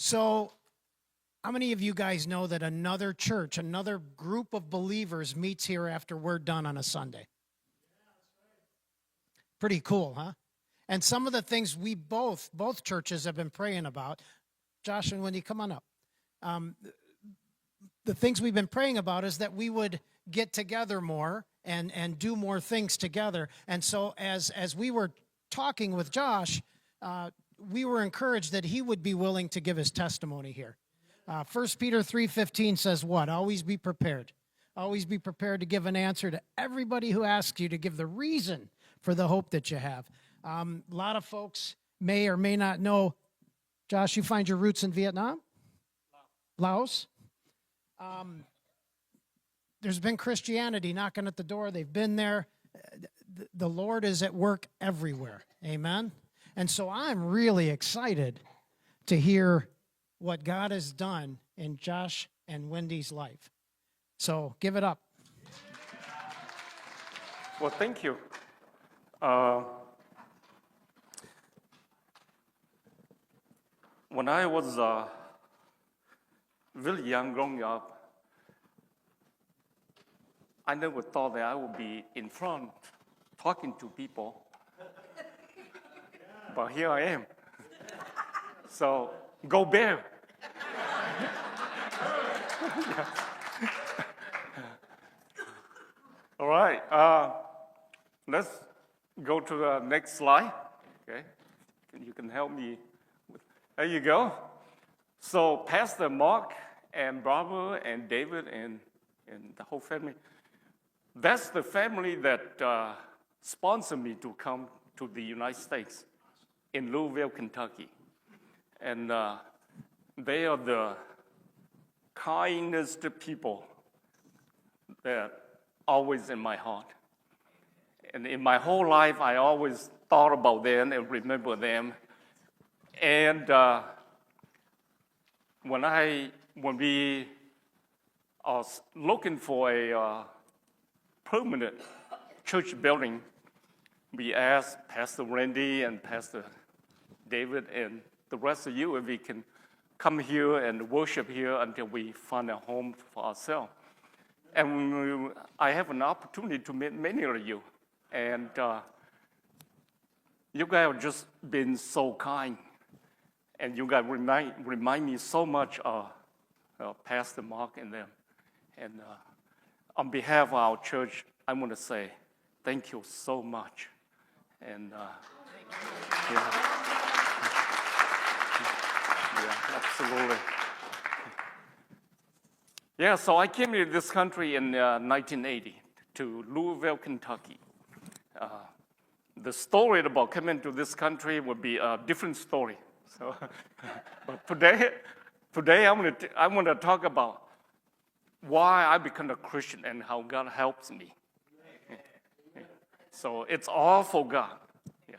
So, how many of you guys know that another church, another group of believers meets here after we're done on a Sunday? Pretty cool, huh? And some of the things we both churches have been praying about. Josh and Wendy, come on up. The things we've been praying about is that we would get together more and do more things together. And so as we were talking with Josh, we were encouraged that he would be willing to give his testimony here. 1 Peter 3:15 says what? Always be prepared. Always be prepared to give an answer to everybody who asks you, to give the reason for the hope that you have. A lot of folks may or may not know, Josh, you find your roots in Vietnam? Laos? There's been Christianity knocking at the door. They've been there. The Lord is at work everywhere. Amen? And so I'm really excited to hear what God has done in Josh and Wendy's life. So give it up. Well, thank you. When I was really young, growing up, I never thought that I would be in front talking to people. But here I am. So, go Bear! All right, let's go to the next slide. Okay, you can help me. There you go. So, Pastor Mark and Barbara and David and the whole family, that's the family that sponsored me to come to the United States in Louisville, Kentucky. And they are the kindest people that always in my heart. And in my whole life, I always thought about them and remember them. And when we are looking for a permanent church building, we asked Pastor Randy and Pastor David and the rest of you if we can come here and worship here until we find a home for ourselves. And I have an opportunity to meet many of you. And you guys have just been so kind. And you guys remind me so much of Pastor Mark and them. And on behalf of our church, I want to say thank you so much. And yeah, absolutely. Yeah, so I came to this country in 1980 to Louisville, Kentucky. The story about coming to this country would be a different story. So, but today I want to talk about why I became a Christian and how God helps me. Yeah. So it's all for God. Yeah.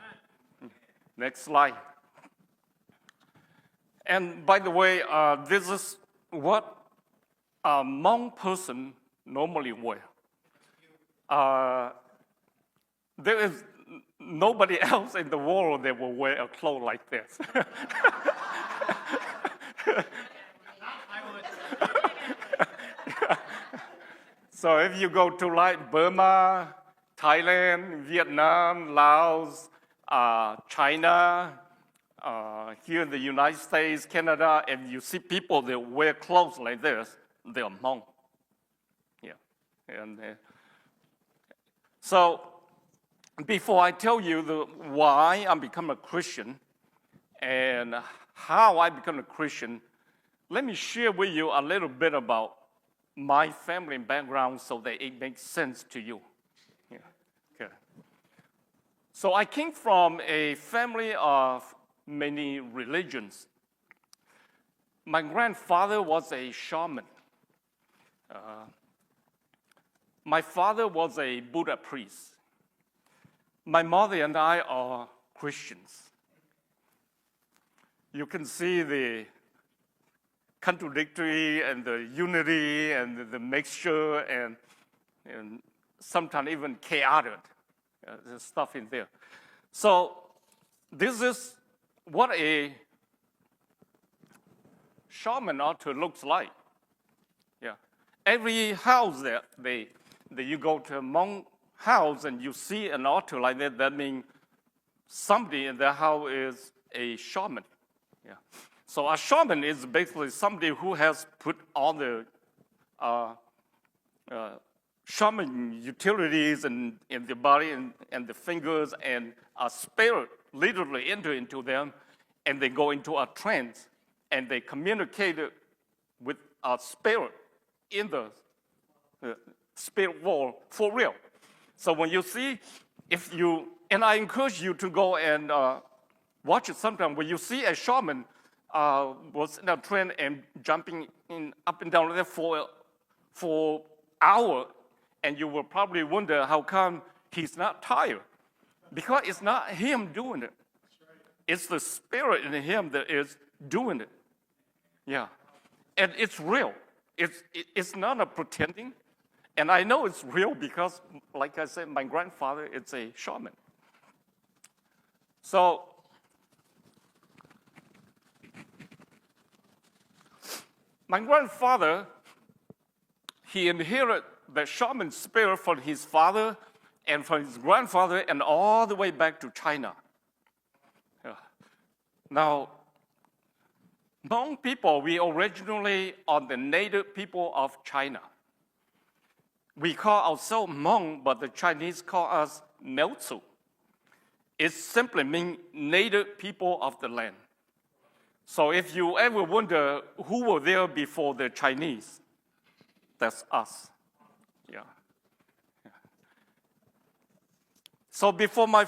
Next slide. And by the way, this is what a Hmong person normally wear. There is nobody else in the world that will wear a clothes like this. So if you go to like Burma, Thailand, Vietnam, Laos, China, here in the United States, Canada, and you see people that wear clothes like this, they are Hmong. Yeah. And so before I tell you why I become a Christian and how I become a Christian, let me share with you a little bit about my family background so that it makes sense to you. Yeah. Okay. So I came from a family of many religions. My grandfather was a shaman. My father was a Buddha priest. My mother and I are Christians. You can see the contradictory and the unity and the mixture and sometimes even chaotic stuff in there. So this is what a shaman altar looks like. Yeah. Every house that you go to a Hmong house and you see an altar like that means somebody in that house is a shaman. Yeah. So a shaman is basically somebody who has put all the shaman utilities in the body and the fingers and a spirit literally enter into them, and they go into a trance, and they communicate with a spirit in the spirit world for real. So when you see, and I encourage you to go and watch it sometime. When you see a shaman was in a trance and jumping up and down there for hours, and you will probably wonder how come he's not tired. Because it's not him doing it. It's the spirit in him that is doing it. Yeah. And it's real. It's not a pretending. And I know it's real because, like I said, my grandfather is a shaman. So, my grandfather, he inherited the shaman spirit from his father and from his grandfather and all the way back to China. Yeah. Now, Hmong people, we originally are the native people of China. We call ourselves Hmong, but the Chinese call us Neutzu. It simply means native people of the land. So if you ever wonder who were there before the Chinese, that's us. Yeah. Yeah. So before my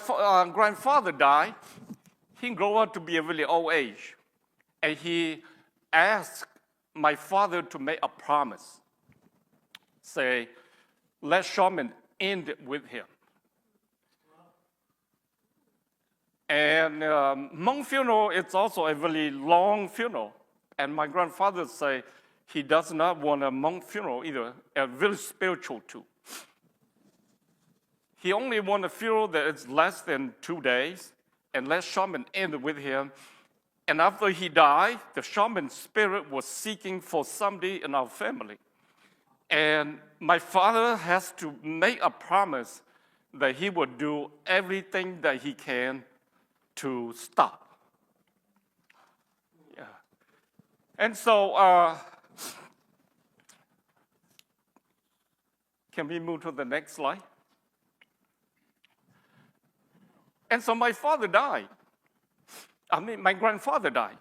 grandfather died, he grew up to be a really old age. And he asked my father to make a promise. Say, let shaman end with him. And Hmong funeral, it's also a really long funeral. And my grandfather say he does not want a Hmong funeral either, a very spiritual too. He only want a funeral that is less than 2 days, and let shaman end with him. And after he died, the shaman spirit was seeking for somebody in our family. And my father has to make a promise that he would do everything that he can to stop. Yeah. And so, can we move to the next slide? And so my father died. My grandfather died.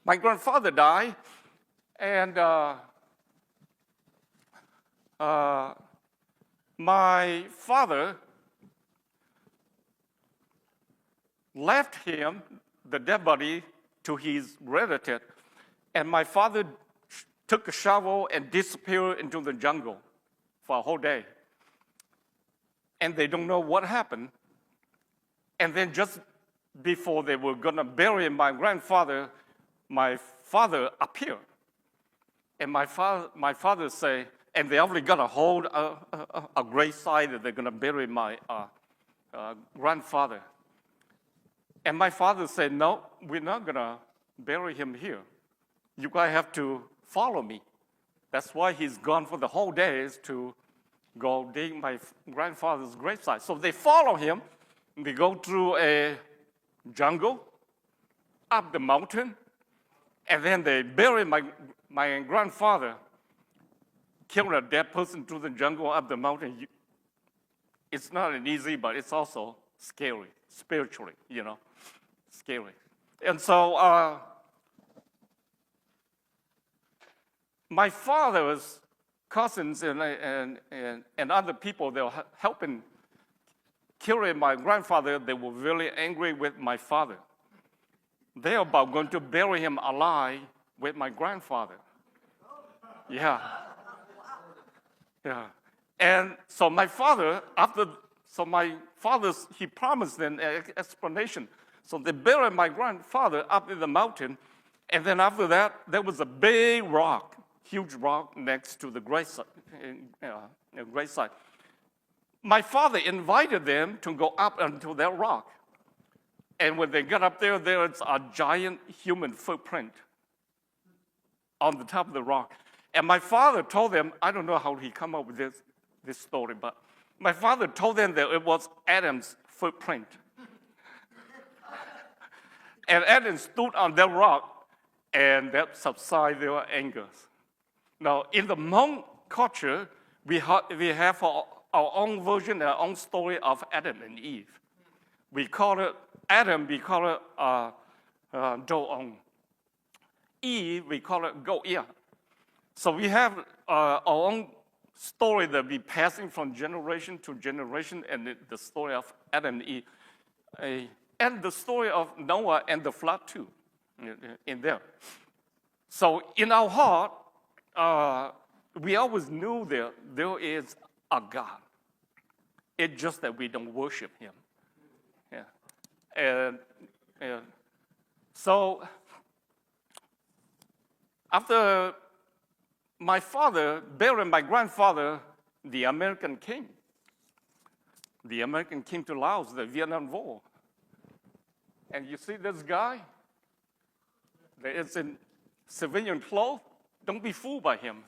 My grandfather died, and my father left him, the dead body, to his relative, and my father took a shovel and disappeared into the jungle for a whole day. And they don't know what happened. And then just before they were going to bury my grandfather, my father appeared. And my father say, and they already got a hold a grave site that they're going to bury my grandfather. And my father said, no, we're not going to bury him here. You guys have to follow me. That's why he's gone for the whole day, is to go dig my grandfather's gravesite. So they follow him. They go through a jungle, up the mountain, and then they bury my grandfather, killing a dead person through the jungle, up the mountain. It's not an easy, but it's also scary, spiritually, scary. And so my father's cousins and other people, they were helping killing my grandfather. They were really angry with my father. They are about going to bury him alive with my grandfather. Yeah. Yeah. And so my father, he promised an explanation. So they buried my grandfather up in the mountain, and then after that, there was a big rock, huge rock next to the gravesite. My father invited them to go up onto that rock. And when they got up there, there's a giant human footprint on the top of the rock. And my father told them, I don't know how he come up with this story, but my father told them that it was Adam's footprint. And Adam stood on that rock, and that subsided their angers. Now, in the Hmong culture, we have our own version, our own story of Adam and Eve. We call it Adam, we call it Do-ong. Eve, we call it Go-ia. So we have our own story that we passing from generation to generation, and the story of Adam and Eve. And the story of Noah and the flood too, in there. So in our heart, we always knew there is a God. It's just that we don't worship him. Yeah. And so after my father buried my grandfather, the American came. The American came to Laos, the Vietnam War. And you see this guy that is in civilian clothes? Don't be fooled by him.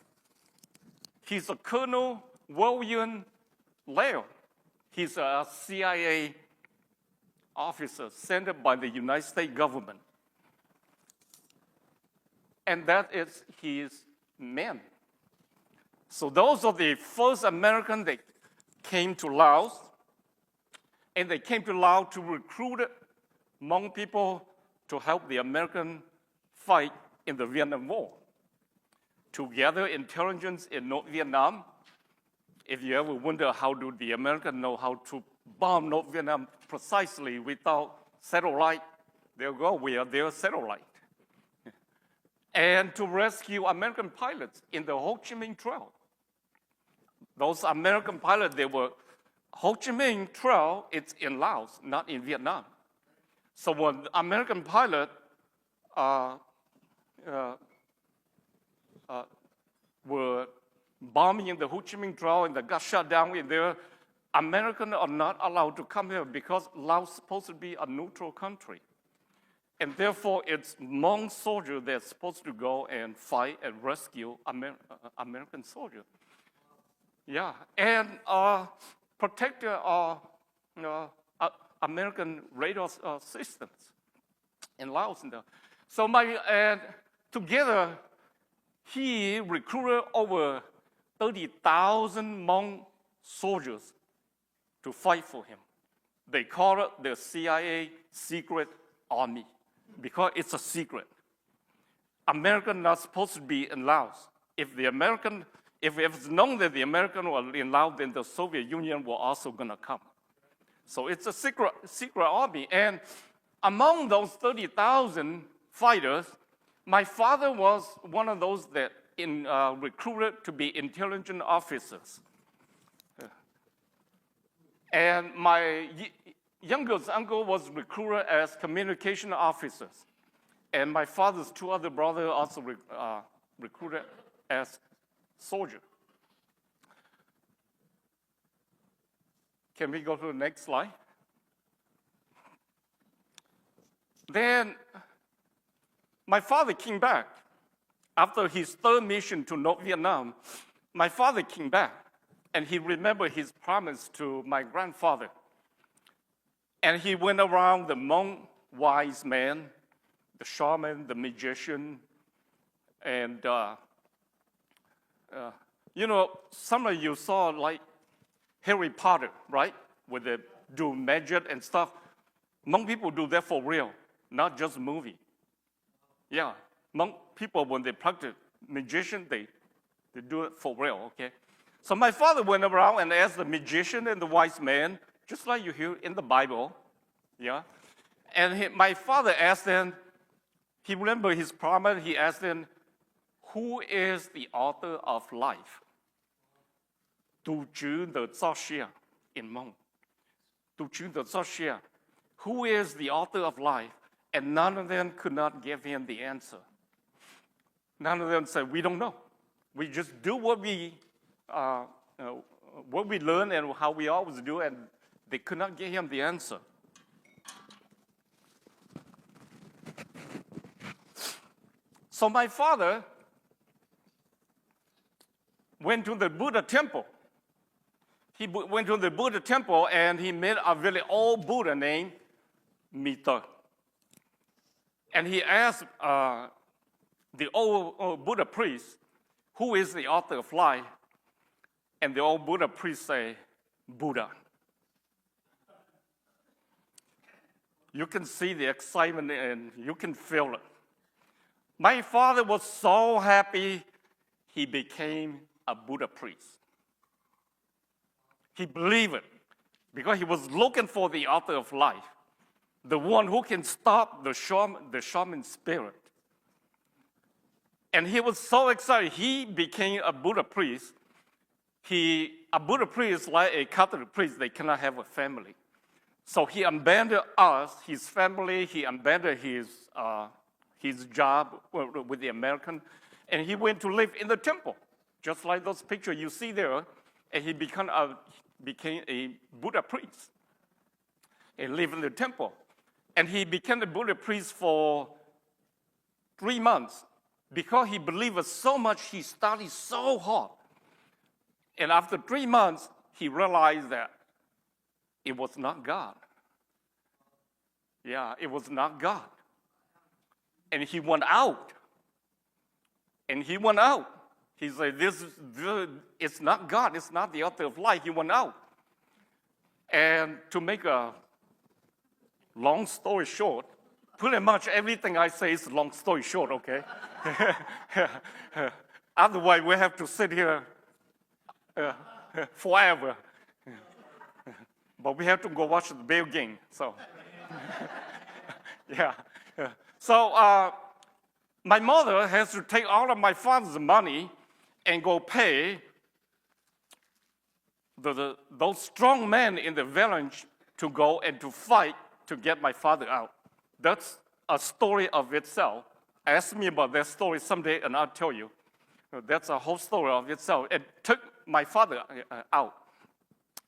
He's a Colonel William Laird. He's a CIA officer sent by the United States government. And that is his men. So those are the first Americans that came to Laos. And they came to Laos to recruit Hmong people to help the American fight in the Vietnam War. To gather intelligence in North Vietnam. If you ever wonder how do the Americans know how to bomb North Vietnam precisely without satellite, they'll go where there's satellite. And to rescue American pilots in the Ho Chi Minh Trail. Those American pilots, they were, Ho Chi Minh Trail, it's in Laos, not in Vietnam. So when American pilots were bombing in the Ho Chi Minh Trail and they got shot down in there, Americans are not allowed to come here because Laos is supposed to be a neutral country. And therefore, it's Hmong soldiers that's supposed to go and fight and rescue American soldiers. Yeah, and protect our American radar systems in Laos. So together, he recruited over 30,000 Hmong soldiers to fight for him. They call it the CIA secret army because it's a secret. Americans not supposed to be in Laos. If it's known that the Americans were in Laos, then the Soviet Union were also going to come. So it's a secret army. And among those 30,000 fighters, my father was one of those that recruited to be intelligence officers. And my youngest uncle was recruited as communication officers. And my father's two other brothers also recruited as soldiers. Can we go to the next slide? Then my father came back. After his third mission to North Vietnam, my father came back, and he remembered his promise to my grandfather. And he went around the Hmong wise man, the shaman, the magician, and some of you saw like Harry Potter, right? Where they do magic and stuff. Hmong people do that for real, not just movie. Yeah, Hmong people, when they practice magician, they do it for real, okay? So my father went around and asked the magician and the wise man, just like you hear in the Bible, yeah? And my father asked them, he remembered his promise, he asked them, who is the author of life? Tu chữ the Zoshia in Hmong. Tu chữ the Zoshia. Who is the author of life? And none of them could not give him the answer. None of them said, we don't know. We just do what we learn and how we always do, and they could not give him the answer. So my father went to the Buddha temple. He went to the Buddha temple and he met a very old Buddha named Mita. And he asked the old Buddha priest, who is the author of life? And the old Buddha priest say, Buddha. You can see the excitement and you can feel it. My father was so happy he became a Buddha priest. He believed it because he was looking for the author of life, the one who can stop the shaman spirit. And he was so excited. He became a Buddha priest. A Buddha priest, like a Catholic priest, they cannot have a family. So he abandoned us, his family. He abandoned his job with the American, and he went to live in the temple, just like those pictures you see there. And he became a Buddha priest and lived in the temple. And he became a Buddha priest for 3 months because he believed so much. He studied so hard. And after 3 months, he realized that it was not God. Yeah, it was not God. And he went out. And he went out. He said, it's not God. It's not the author of life. He went out. And to make a long story short, pretty much everything I say is a long story short, okay? Otherwise, we have to sit here forever. But we have to go watch the Bear game, so. Yeah. So my mother has to take all of my father's money and go pay those strong men in the village to go and to fight to get my father out. That's a story of itself. Ask me about that story someday and I'll tell you. That's a whole story of itself. It took my father out.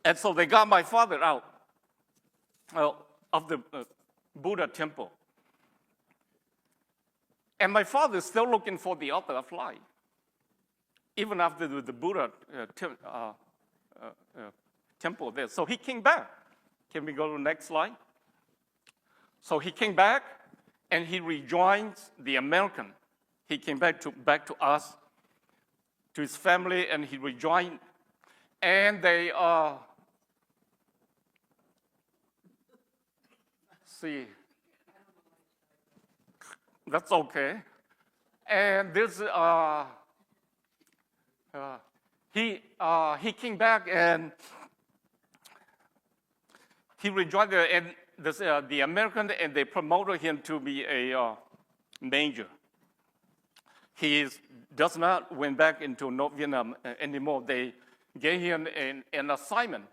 And so they got my father out of the Buddha temple. And my father is still looking for the author of life, even after the Buddha temple there. So he came back. Can we go to the next slide? So he came back, and he rejoined the American. He came back to us, to his family, and he rejoined. And they see. That's okay. And this he came back and he rejoined the American, and they promoted him to be a major. He does not went back into North Vietnam anymore. They gave him an assignment.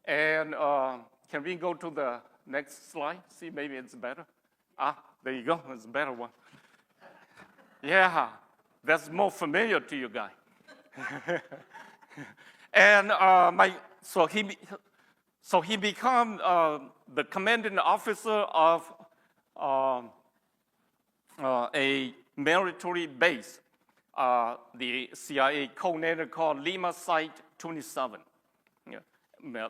And can we go to the next slide? See, maybe it's better. There you go. It's a better one. Yeah, that's more familiar to you guys. And so he became the commanding officer of a military base, the CIA coordinator called Lima Site 27. Yeah.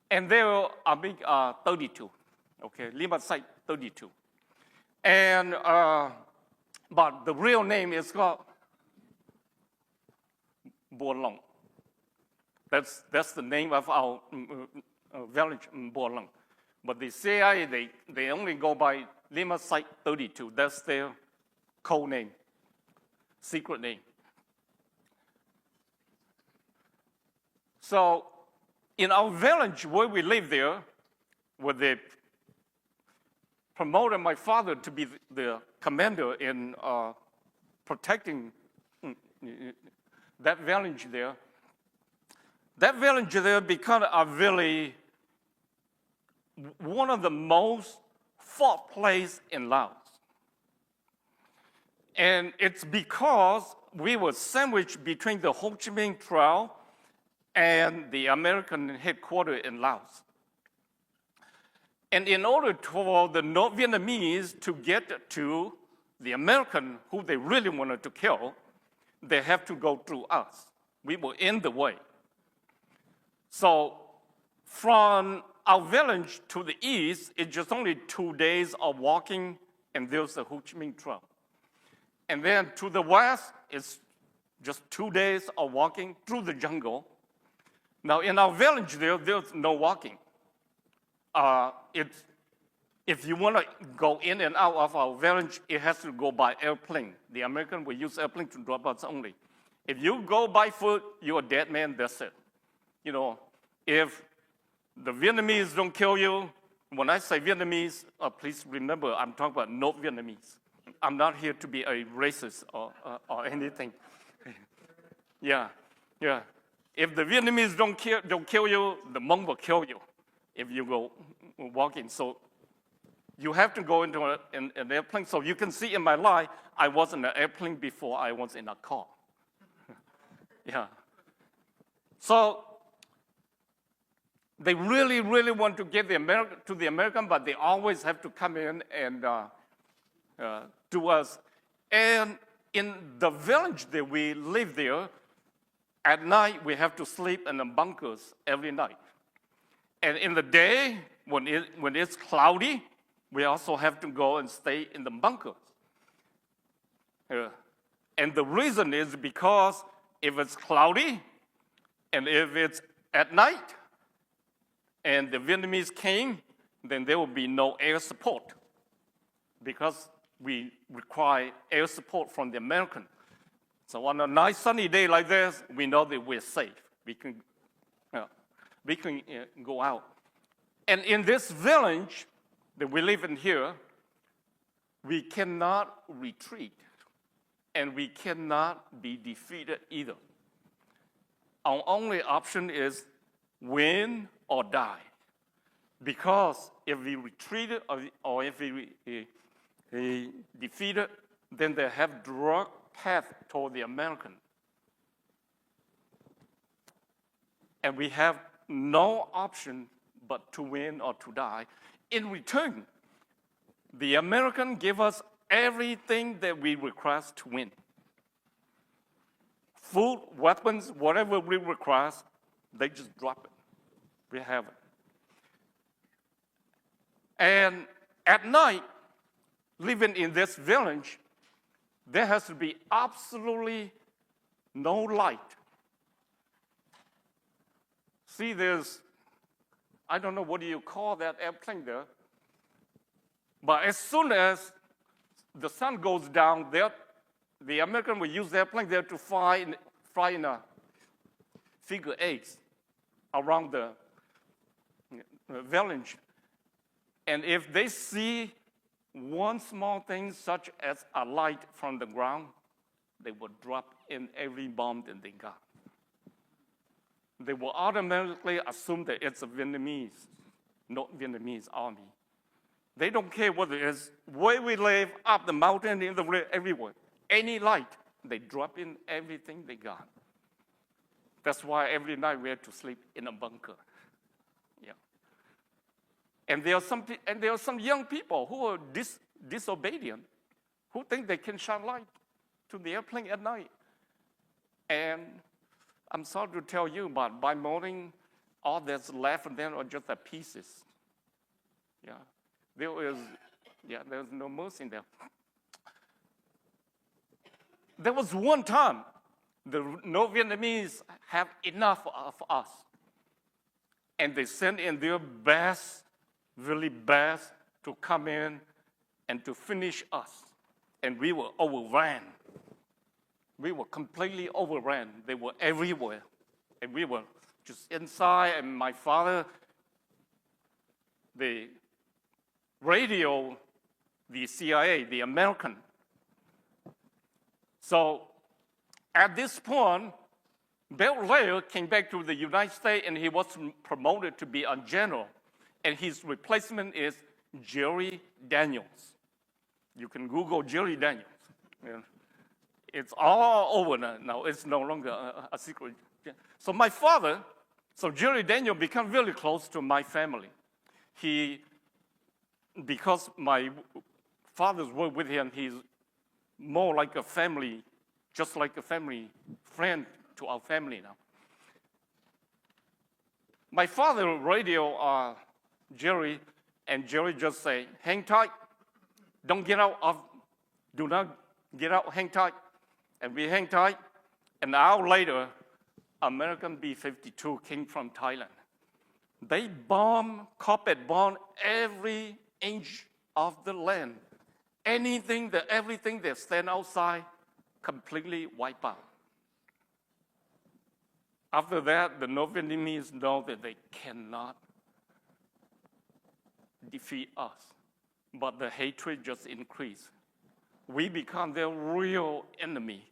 And there are 32. Okay, Lima Site 32. And but the real name is called Bua Long. That's the name of our village, Bua Long. But the CIA, they only go by Lima Site 32. That's their code name, secret name. So in our village where we live there, where they promoted my father to be the commander in protecting that village there. That village there became one of the most fought places in Laos. And it's because we were sandwiched between the Ho Chi Minh Trail and the American headquarters in Laos. And in order for the North Vietnamese to get to the American who they really wanted to kill, they have to go through us. We were in the way. So from our village to the east, it's just only 2 days of walking, and there's the Ho Chi Minh Trail. And then to the west, it's just 2 days of walking through the jungle. Now, in our village there's no walking. If you want to go in and out of our village, it has to go by airplane. The American will use airplane to drop us only. If you go by foot, you're a dead man, that's it. You know, if the Vietnamese don't kill you, when I say Vietnamese, please remember, I'm talking about no Vietnamese. I'm not here to be a racist or anything. Yeah. If the Vietnamese don't kill you, the Hmong will kill you if you go walking. So you have to go into an airplane. So you can see in my life, I was in an airplane before I was in a car. Yeah. So they really, really want to give to the American, but they always have to come in and to us. And in the village that we live there, at night we have to sleep in the bunkers every night. And in the day, when it's cloudy, we also have to go and stay in the bunkers. And the reason is because if it's cloudy, and if it's at night, and the Vietnamese came, then there will be no air support, because we require air support from the American. So on a nice sunny day like this, we know that we're safe. We can go out. And in this village that we live in here, we cannot retreat, and we cannot be defeated either. Our only option is win or die. Because if we retreated or if we defeated, then they have direct path toward the American. And we have no option but to win or to die. In return, the American give us everything that we request to win. Food, weapons, whatever we request, they just drop it. We have it. And at night, living in this village, there has to be absolutely no light. See, I don't know what do you call that airplane there, but as soon as the sun goes down, the American will use the airplane there to fly in a figure eights around the village. And if they see one small thing, such as a light from the ground, they will drop in every bomb that they got. They will automatically assume that it's a Vietnamese, not Vietnamese army. They don't care whether it's where we live, up the mountain, in the river, everywhere. Any light, they drop in everything they got. That's why every night we have to sleep in a bunker. Yeah. And there are some young people who are disobedient, who think they can shine light to the airplane at night. And I'm sorry to tell you, but by morning, all that's left of them are just the pieces. Yeah. There's no mercy in there. There was one time no Vietnamese have enough of us. And they sent in their best, really best, to come in and to finish us. And we were overran. We were completely overran. They were everywhere. And we were just inside, and my father, the radio, the CIA, the American. So at this point, Bill Lair came back to the United States, and he was promoted to be a general. And his replacement is Jerry Daniels. You can Google Jerry Daniels. Yeah. It's all over now. It's no longer a secret. So my father, Jerry Daniels became really close to my family. Because my father's work with him, he's more like a family just like a family friend to our family now. My father radio Jerry, and Jerry just say, hang tight, do not get out, hang tight. And we hang tight. An hour later, American B-52 came from Thailand. They carpet bomb every inch of the land. Everything that stand outside, completely wiped out. After that, the North Vietnamese know that they cannot defeat us. But the hatred just increased. We become their real enemy.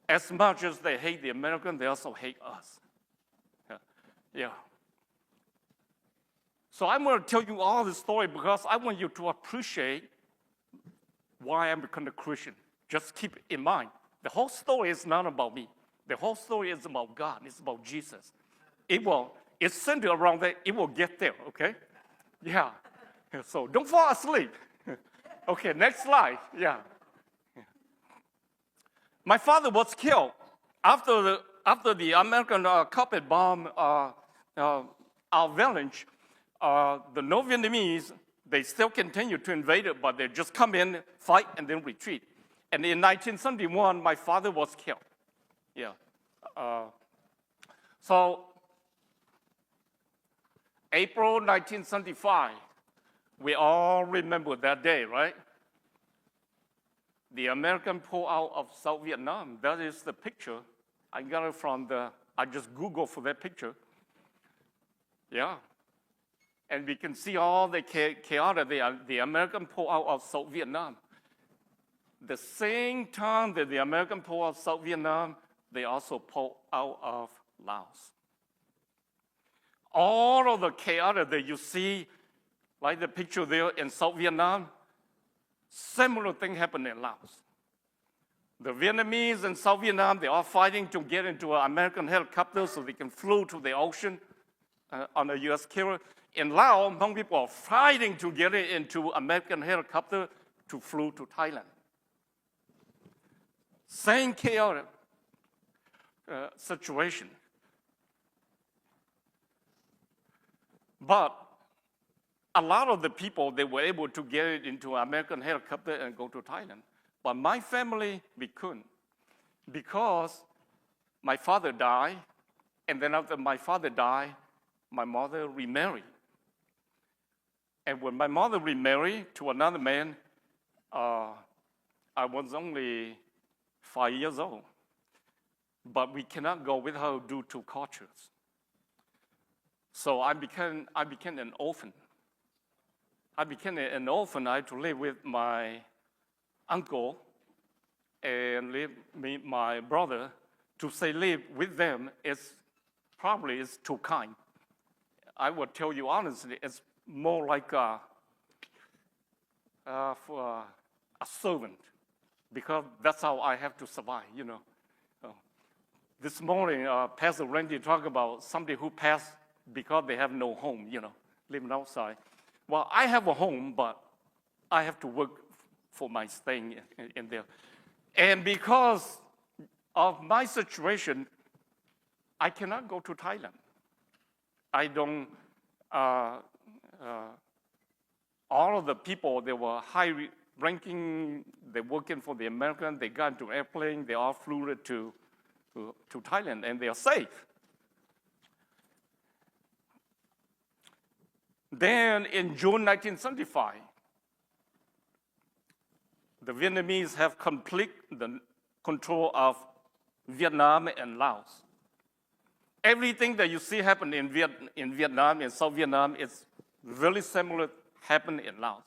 As much as they hate the Americans, they also hate us. Yeah. So I'm going to tell you all this story because I want you to appreciate why I become a Christian. Just keep in mind, the whole story is not about me. The whole story is about God. It's about Jesus. It's centered around that. It will get there, okay? Yeah. So don't fall asleep. Okay, next slide. Yeah. My father was killed after the American carpet bomb our village. The North Vietnamese, they still continue to invade it, but they just come in, fight, and then retreat. And in 1971, my father was killed. Yeah. So April 1975, we all remember that day, right? The American pulled out of South Vietnam. That is the picture. I got it from I just Googled for that picture. Yeah. And we can see all the chaos the American pulled out of South Vietnam. The same time that the American pulled out of South Vietnam, they also pulled out of Laos. All of the chaos that you see, like the picture there in South Vietnam, similar thing happened in Laos. The Vietnamese in South Vietnam, they are fighting to get into an American helicopter so they can fly to the ocean on a U.S. carrier. In Laos, Hmong people are fighting to get into American helicopter to fly to Thailand. Same chaotic situation. But a lot of the people, they were able to get into an American helicopter and go to Thailand. But my family, we couldn't. Because my father died, and then after my father died, my mother remarried. And when my mother remarried to another man, I was only 5 years old. But we cannot go with her due to cultures. So I became an orphan. I became an orphan. I had to live with my uncle and live with my brother. To say live with them is too kind. I will tell you honestly, it's more like for a servant, because that's how I have to survive, you know. This morning, Pastor Randy talked about somebody who passed because they have no home, you know, living outside. Well, I have a home, but I have to work for my staying in there. And because of my situation, I cannot go to Thailand. I don't, all of the people, they were high ranking, they're working for the American, they got into an airplane, they all flew to Thailand, and they are safe. Then in June 1975, the Vietnamese have complete the control of Vietnam and Laos. Everything that you see happen in Vietnam, in South Vietnam, is very similar happened in Laos.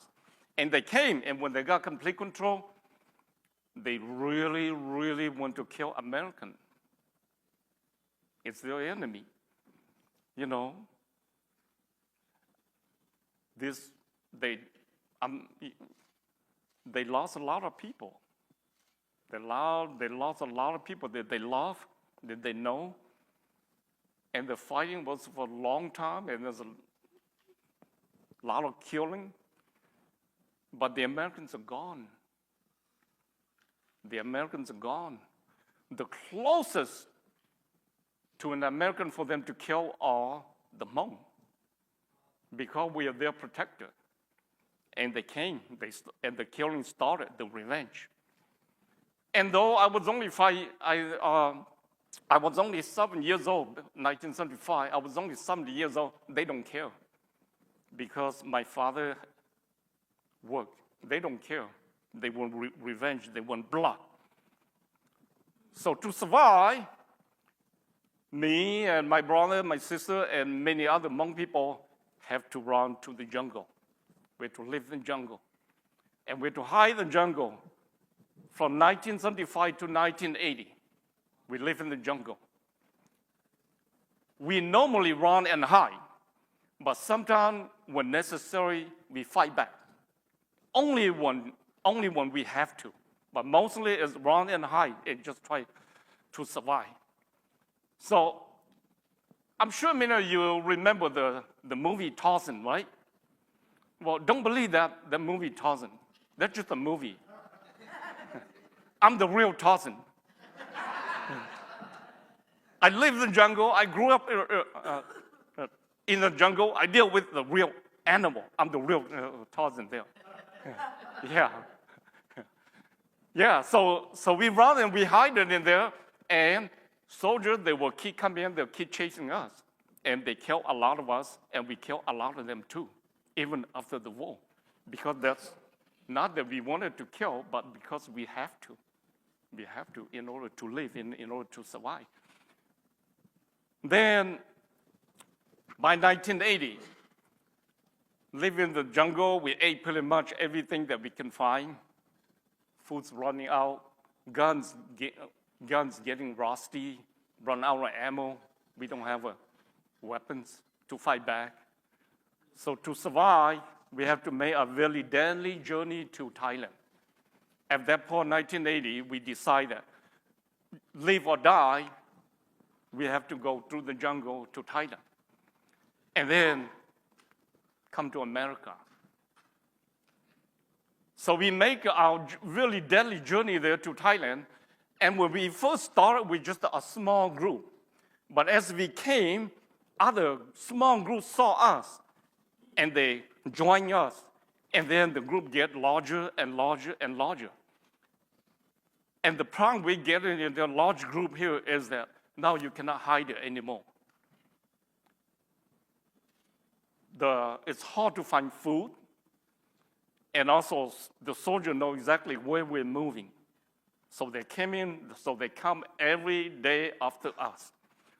And they came, and when they got complete control, they really, really want to kill Americans. It's their enemy, you know. They lost a lot of people. They lost a lot of people that they love, that they know. And the fighting was for a long time, and there's a lot of killing. But the Americans are gone. The Americans are gone. the closest to an American for them to kill are the Hmong, because we are their protector. And they came, and the killing started, the revenge. And though I was only I was only 7 years old, 1975, I was only 70 years old, they don't care. Because my father worked. They don't care. They want revenge, they want blood. So to survive, me and my brother, my sister, and many other Hmong people have to run to the jungle. We have to live in the jungle. And we have to hide in the jungle from 1975 to 1980. We live in the jungle. We normally run and hide, but sometimes when necessary, we fight back. Only when we have to, but mostly it's run and hide and just try to survive. So I'm sure many of you remember the movie Tarzan, right? Well, don't believe that, the movie Tarzan. That's just a movie. I'm the real Tarzan. I live in the jungle. I grew up in the jungle. I deal with the real animal. I'm the real Tarzan there. Yeah. Yeah, so we run and we hide it in there, and soldiers, they will keep coming in, they'll keep chasing us. And they kill a lot of us, and we kill a lot of them too, even after the war. Because that's not that we wanted to kill, but because we have to. We have to in order to live, in order to survive. Then, by 1980, living in the jungle, we ate pretty much everything that we can find. Food's running out, guns getting rusty, run out of ammo. We don't have weapons to fight back. So to survive, we have to make a very deadly journey to Thailand. At that point, 1980, we decided, live or die, we have to go through the jungle to Thailand. And then come to America. So we make our really deadly journey there to Thailand. And when we first started with just a small group, but as we came, other small groups saw us, and they joined us. And then the group get larger and larger and larger. And the problem we get in the large group here is that now you cannot hide it anymore. It's hard to find food, and also the soldiers know exactly where we're moving. So they came in, so they come every day after us.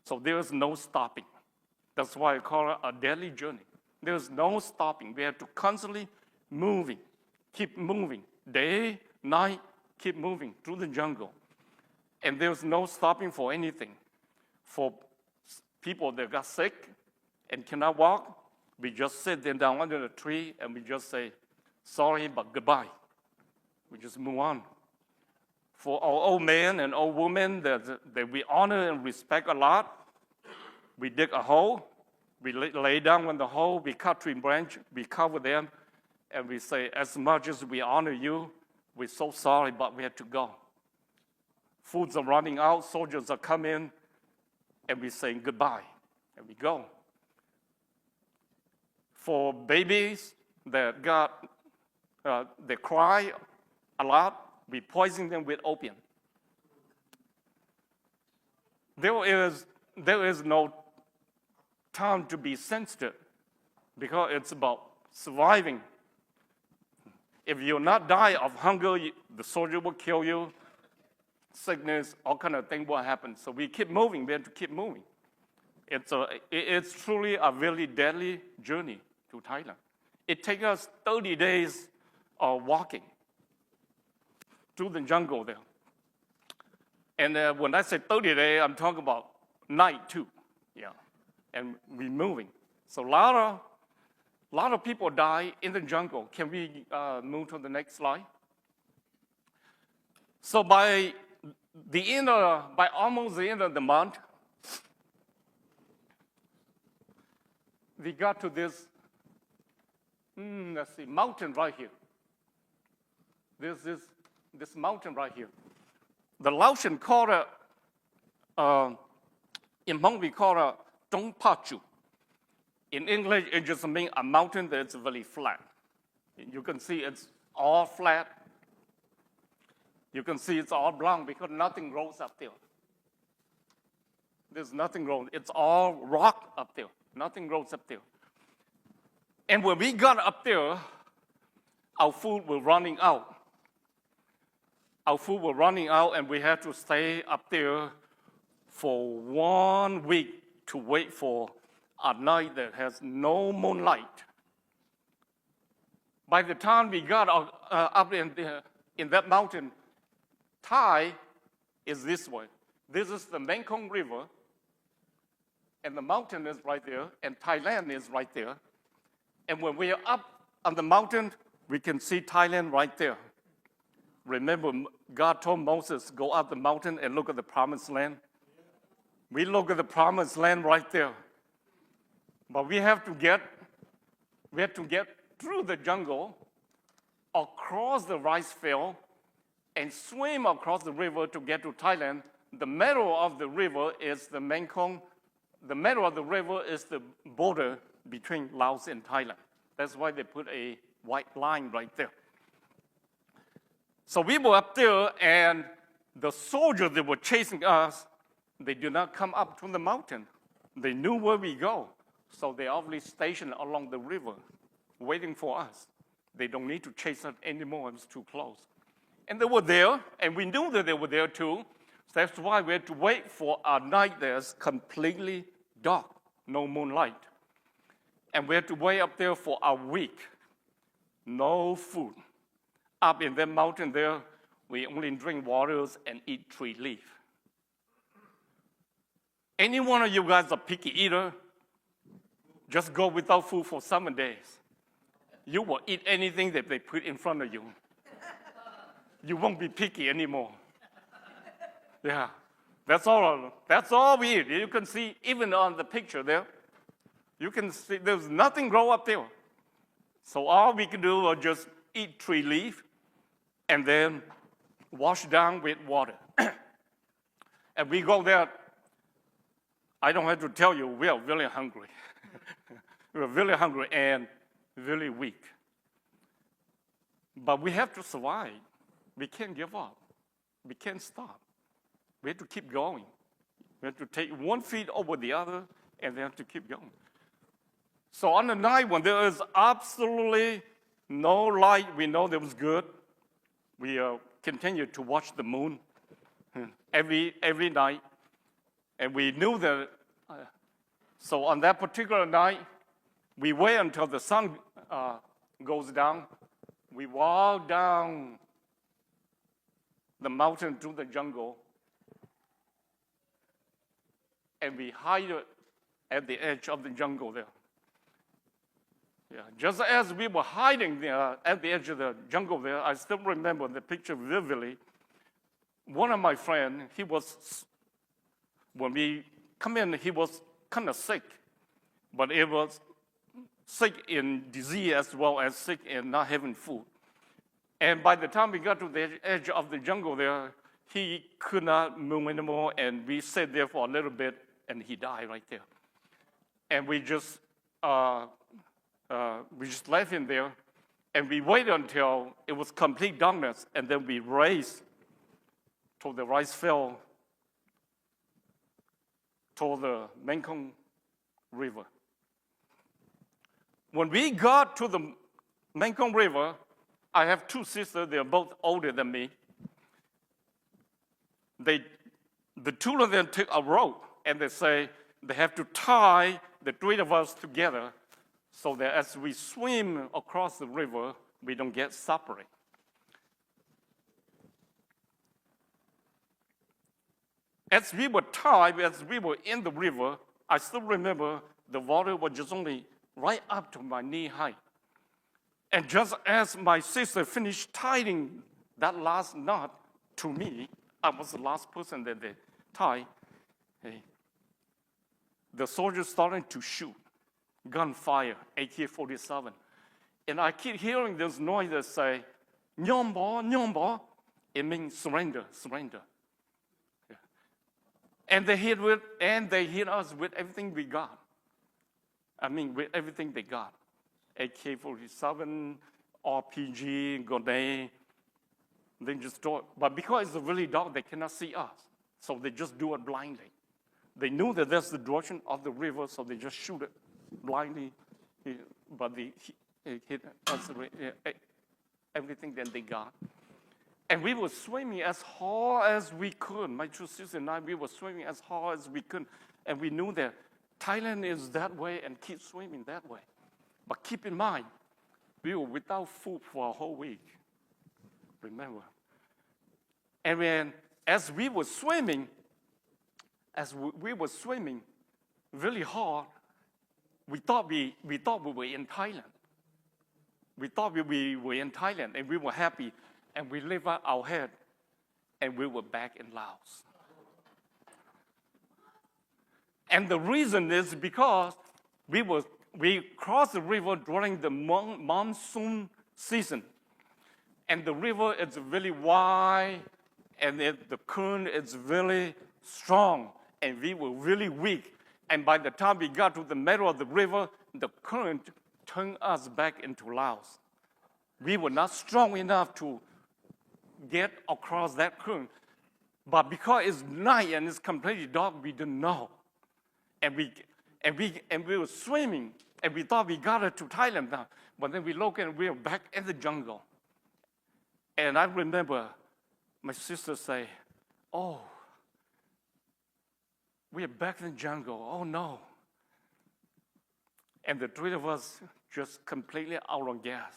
So there's no stopping. That's why I call it a daily journey. There's no stopping. We have to constantly keep moving, day, night, keep moving through the jungle. And there's no stopping for anything. For people that got sick and cannot walk, we just sit them down under the tree and we just say, sorry, but goodbye. We just move on. For our old men and old women that we honor and respect a lot, we dig a hole, we lay down on the hole, we cut tree branch, we cover them, and we say, as much as we honor you, we're so sorry, but we have to go. Foods are running out, soldiers are coming, and we're saying goodbye, and we go. For babies that they cry a lot, we poison them with opium. There is no time to be sensitive because it's about surviving. If you're not die of hunger, the soldier will kill you. Sickness, all kind of things will happen. So we keep moving. We have to keep moving. It's truly a very deadly journey to Thailand. It takes us 30 days of walking through the jungle there. And when I say 30 days, I'm talking about night too. Yeah, and we're moving. So a lot of people die in the jungle. Can we move to the next slide? So by almost the end of the month, we got to this, mountain right here. There's this mountain right here. The Laotian call it, in Hmong we call it Dong Pachu. In English, it just means a mountain that's very flat. You can see it's all flat. You can see it's all brown because nothing grows up there. There's nothing growing. It's all rock up there. Nothing grows up there. And when we got up there, our food was running out. Our food was running out, and we had to stay up there for 1 week to wait for a night that has no moonlight. By the time we got up in that mountain, Thai is this way. This is the Mekong River, and the mountain is right there, and Thailand is right there. And when we are up on the mountain, we can see Thailand right there. Remember, God told Moses, go up the mountain and look at the promised land. We look at the promised land right there. But we have to get through the jungle, across the rice field, and swim across the river to get to Thailand. The middle of the river is the Mekong. The middle of the river is the border between Laos and Thailand. That's why they put a white line right there. So we were up there, and the soldiers that were chasing us, they did not come up to the mountain. They knew where we go. So they obviously stationed along the river, waiting for us. They don't need to chase us anymore. It was too close. And they were there, and we knew that they were there too. So that's why we had to wait for a night that's completely dark, no moonlight. And we had to wait up there for a week. No food. Up in that mountain there, we only drink waters and eat tree leaf. Any one of you guys a picky eater? Just go without food for 7 days. You will eat anything that they put in front of you. You won't be picky anymore. Yeah, that's all we eat. You can see, even on the picture there, you can see there's nothing grow up there. So all we can do was just eat tree leaf and then wash down with water. And we go there. I don't have to tell you, we are really hungry. We are really hungry and really weak. But we have to survive. We can't give up. We can't stop. We have to keep going. We have to take one feet over the other and then have to keep going. So on the night when there is absolutely no light, we know that was good. We continue to watch the moon every night. And we knew that, so on that particular night, we wait until the sun goes down. We walk down the mountain to the jungle, and we hide at the edge of the jungle there. Yeah, just as we were hiding there at the edge of the jungle there, I still remember the picture vividly. One of my friends, when we come in, he was kind of sick, but it was sick in disease as well as sick in not having food. And by the time we got to the edge of the jungle there, he could not move anymore, and we sat there for a little bit, and he died right there. And we just left him there, and we waited until it was complete darkness, and then we raced to the rice field, to the Mekong River. When we got to the Mekong River, I have two sisters. They are both older than me. The two of them took a rope, and they say they have to tie the three of us together so that as we swim across the river, we don't get separated. As we were tied, as we were in the river, I still remember the water was just only right up to my knee height. And just as my sister finished tying that last knot to me, I was the last person that they tied. The soldiers started to shoot, gunfire, AK-47. And I keep hearing this noise that say, "Nyombo, nyombo." It means surrender, surrender. And they hit us with everything we got. I mean, with everything they got. AK-47, RPG, grenade. They just do it. But because it's really dark, they cannot see us. So they just do it blindly. They knew that that's the direction of the river, so they just shoot it blindly. But they hit us, everything that they got. And we were swimming as hard as we could. My two sisters and I, we were swimming as hard as we could. And we knew that Thailand is that way and keep swimming that way. But keep in mind, we were without food for a whole week. Remember. And then as we were swimming really hard, we thought we were in Thailand. We thought we were in Thailand and we were happy. And we lifted our head, and we were back in Laos. And the reason is because we crossed the river during the monsoon season. And the river is really wide, and the current is really strong, and we were really weak. And by the time we got to the middle of the river, the current turned us back into Laos. We were not strong enough to get across that current. But because it's night and it's completely dark, we didn't know. And we were swimming, and we thought we got it to Thailand now. But then we look and we were back in the jungle. And I remember my sister say, "Oh, we are back in the jungle. Oh no." And the three of us just completely out of gas.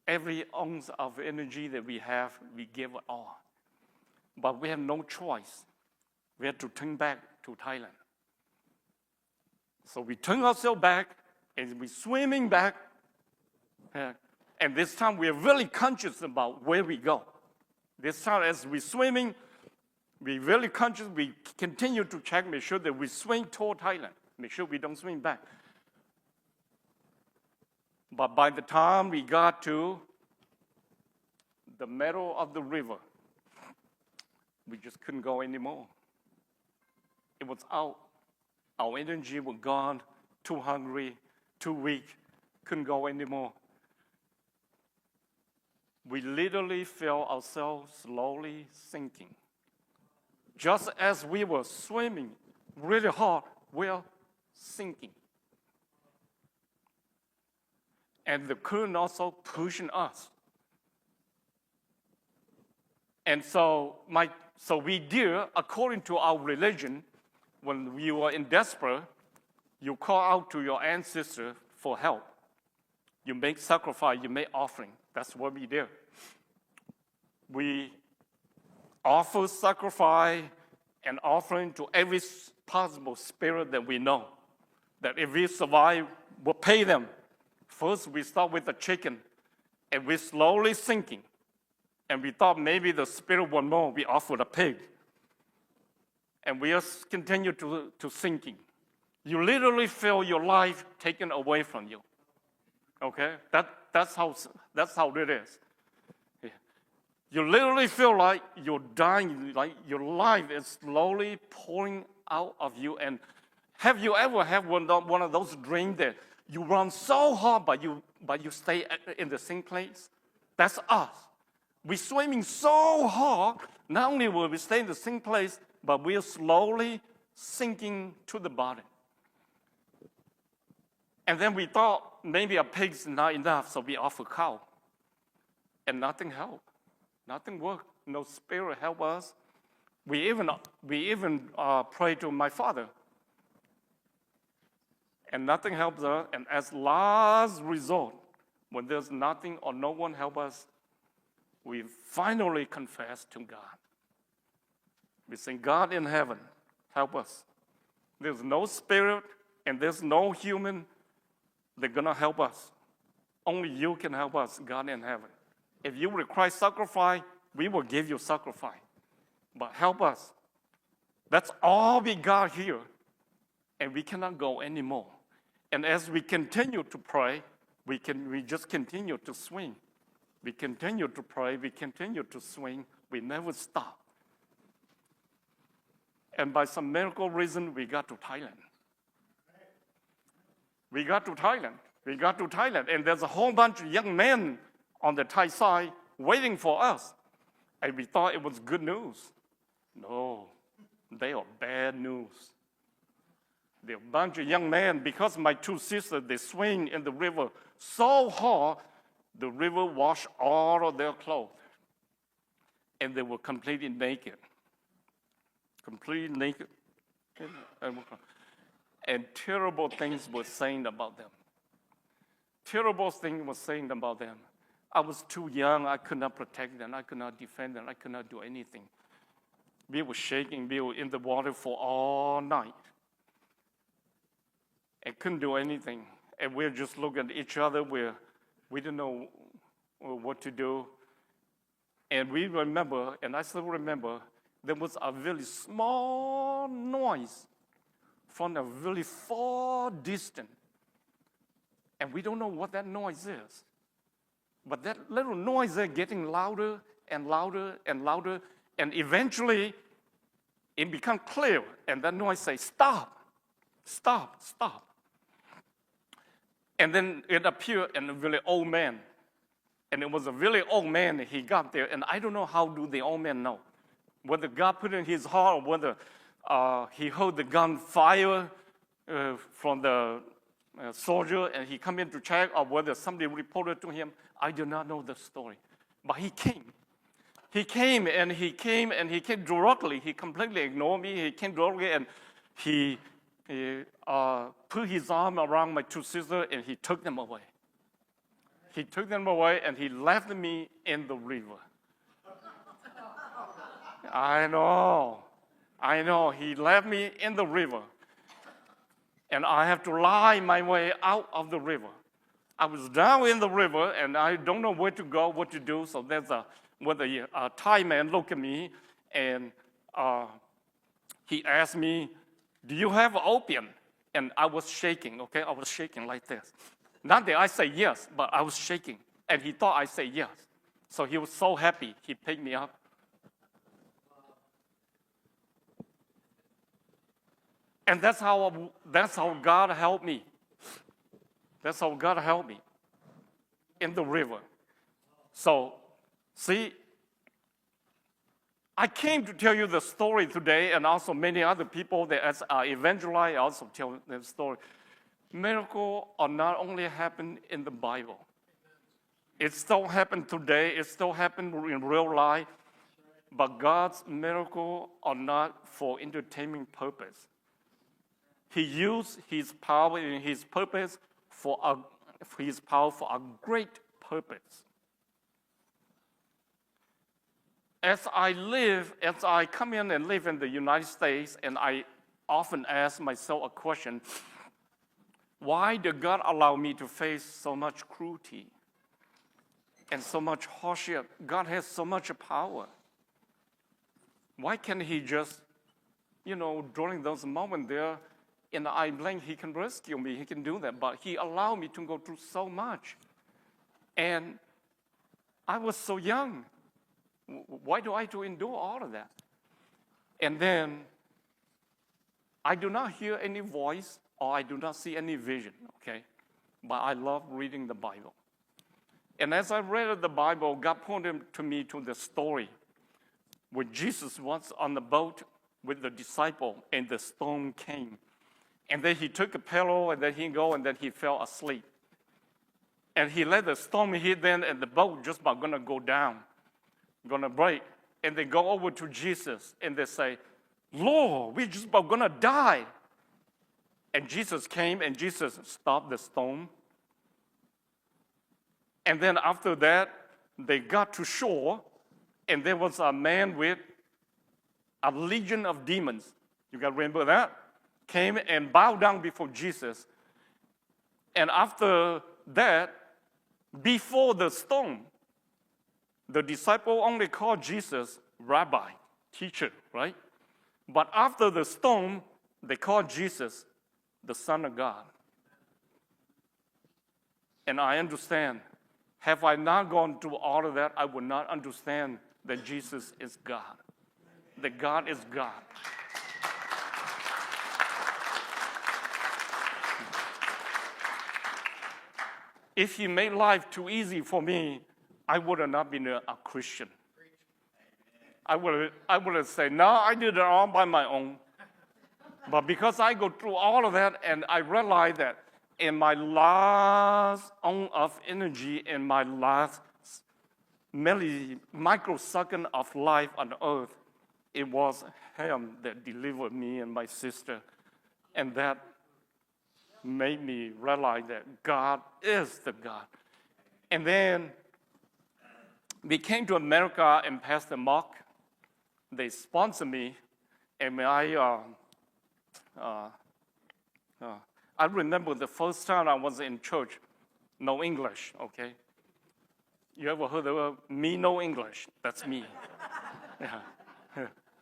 Every ounce of energy that we have, we give it all. But we have no choice. We had to turn back to Thailand. So we turn ourselves back, and we're swimming back. And this time we are really conscious about where we go. This time as we're swimming, we're really conscious. We continue to check, make sure that we swim toward Thailand. Make sure we don't swim back. But by the time we got to the middle of the river, we just couldn't go anymore. It was out. Our energy was gone, too hungry, too weak, couldn't go anymore. We literally felt ourselves slowly sinking. Just as we were swimming really hard, we're sinking. And the current also pushing us. And so we did, according to our religion, when you are in desperate, you call out to your ancestor for help. You make sacrifice, you make offering. That's what we did. We offer sacrifice and offering to every possible spirit that we know. That if we survive, we'll pay them. First, we start with the chicken, and we're slowly sinking. And we thought maybe the spirit will know. We offered a pig. And we just continue to sinking. You literally feel your life taken away from you. Okay? That's how it is. You literally feel like you're dying, like your life is slowly pouring out of you. And have you ever had one of those dreams that you run so hard, but you stay in the same place? That's us. We're swimming so hard, not only will we stay in the same place, but we're slowly sinking to the bottom. And then we thought maybe a pig's not enough, so we offer cow. And nothing helped. Nothing worked. No spirit helped us. We even prayed to my father. And nothing helps us. And as last resort, when there's nothing or no one help us, we finally confess to God. We say, God in heaven, help us. There's no spirit and there's no human that's going to help us. Only you can help us, God in heaven. If you require sacrifice, we will give you sacrifice. But help us. That's all we got here. And we cannot go anymore. And as we continue to pray, we just continue to swing. We continue to pray, we continue to swing, we never stop. And by some miracle reason, we got to Thailand. We got to Thailand. And there's a whole bunch of young men on the Thai side waiting for us. And we thought it was good news. No, they are bad news. They're a bunch of young men, because my two sisters, they swim in the river so hard, the river washed all of their clothes. And they were completely naked. Completely naked. And terrible things were saying about them. Terrible things were saying about them. I was too young. I could not protect them. I could not defend them. I could not do anything. We were shaking. We were in the water for all night. And couldn't do anything. And we're just looking at each other. We didn't know what to do. And we remember, and I still remember, there was a very small noise from a very far distance. And we don't know what that noise is. But that little noise is getting louder and louder and louder. And eventually, it becomes clear. And that noise says, stop, stop, stop. And then it appeared in a really old man. And it was a really old man. He got there. And I don't know how do the old man know. Whether God put it in his heart or whether he heard the gun fire from the soldier and he come in to check, or whether somebody reported to him. I do not know the story. But he came. He came directly. He completely ignored me. He came directly and he put his arm around my two sisters and he took them away. He took them away and he left me in the river. I know. He left me in the river. And I have to lie my way out of the river. I was down in the river, and I don't know where to go, what to do. So there's a Thai man looked at me, and he asked me, do you have opium? And I was shaking, okay? I was shaking like this. Not that I say yes, but I was shaking. And he thought I said yes. So he was so happy. He picked me up. And that's how God helped me. That's how God helped me in the river. So, see, I came to tell you the story today, and also many other people that as evangelize also tell their story. Miracles are not only happen in the Bible. It still happen today. It still happen in real life. But God's miracles are not for entertainment purpose. He used his power and his purpose for a great purpose. As I come in and live in the United States, and I often ask myself a question, why did God allow me to face so much cruelty and so much hardship? God has so much power. Why can't he just, during those moments there, in the eye blink, he can rescue me, he can do that, but he allowed me to go through so much. And I was so young. Why do I have to endure all of that? And then I do not hear any voice or I do not see any vision, okay? But I love reading the Bible. And as I read the Bible, God pointed to me to the story where Jesus was on the boat with the disciple and the storm came. And then he took a pillow and then he fell asleep. And he let the storm hit then and the boat just about gonna go down, gonna break. And they go over to Jesus and they say, Lord, we're just about gonna die. And Jesus came and Jesus stopped the storm. And then after that, they got to shore and there was a man with a legion of demons. You guys remember that? Came and bowed down before Jesus. And after that, before the storm, the disciple only called Jesus rabbi, teacher, right? But after the storm, they called Jesus the Son of God. And I understand. Have I not gone through all of that, I would not understand that Jesus is God. That God is God. if he made life too easy for me, I would have not been a Christian. I would have said, no, I did it all by my own. But because I go through all of that, and I realize that in my last ounce of energy, in my last microsecond of life on earth, it was him that delivered me and my sister. And that made me realize that God is the God. And then we came to America, and Pastor Mark, they sponsored me, and I remember the first time I was in church, no English, okay? You ever heard of me no English? That's me.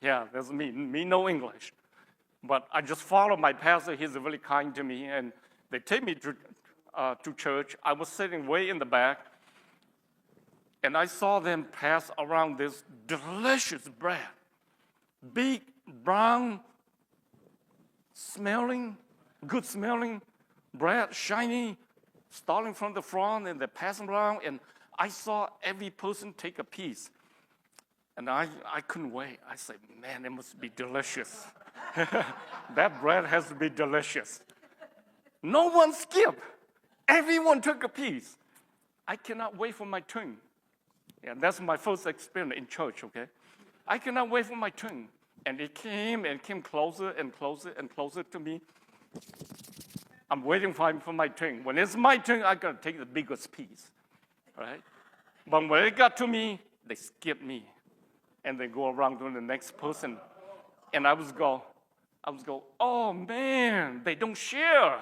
Yeah, that's me. Me no English. But I just follow my pastor. He's really kind to me, and they take me to church. I was sitting way in the back, and I saw them pass around this delicious bread, big, brown, good smelling bread, shiny, starting from the front, and they're passing around, and I saw every person take a piece. And I couldn't wait. I said, man, it must be delicious. That bread has to be delicious. No one skipped. Everyone took a piece. I cannot wait for my turn. Yeah, that's my first experience in church, okay? I cannot wait for my turn. And it came closer and closer and closer to me. I'm waiting for my turn. When it's my turn, I gotta take the biggest piece, right? But when it got to me, they skipped me. And they go around to the next person. And I was go, oh man, they don't share.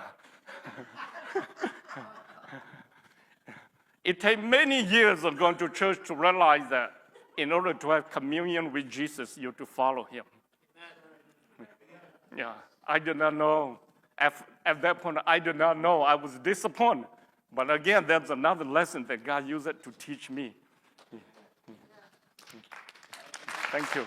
It takes many years of going to church to realize that in order to have communion with Jesus, you have to follow him. Yeah, I did not know. At that point, I did not know. I was disappointed. But again, that's another lesson that God used it to teach me. Thank you.